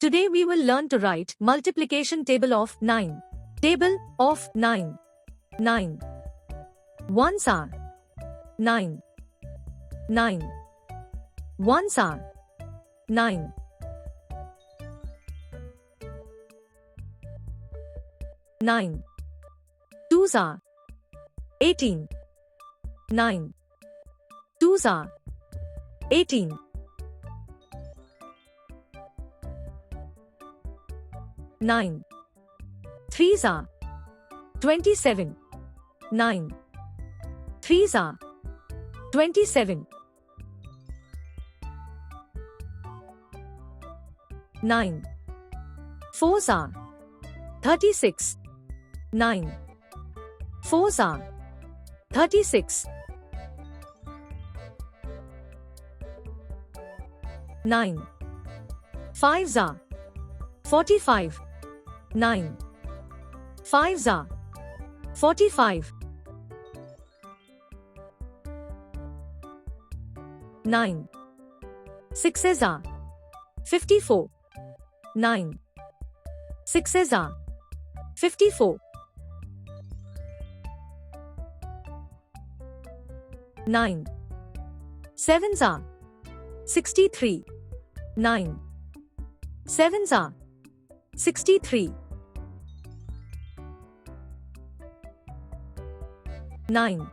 Today we will learn to write multiplication table of 9. Table of 9. 9. Ones are 9. 9. Ones are 9. 9. Twos are 18. 9. Twos are 18. 9. Threes are 27. 9. Threes are 27. 9. Fours are 36. 9. Fours are 36. 9. Fives are 45. 9. Fives are 45. 9. Sixes are 54. 9. Sixes are 54. 9. Sevens are 63. 9. Sevens are 63. 9.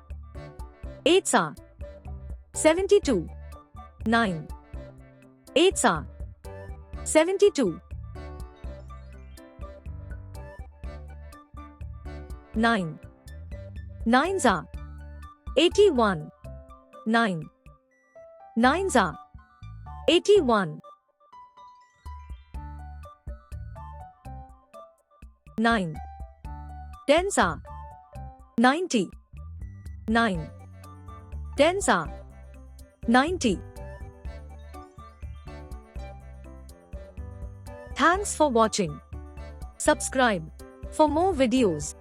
Eights are 72. 9. Eights are 72. 9. Nines are 81. 9. Nines are 81. 9. Tens are 90. 9. Tens are 90. Thanks for watching. Subscribe for more videos.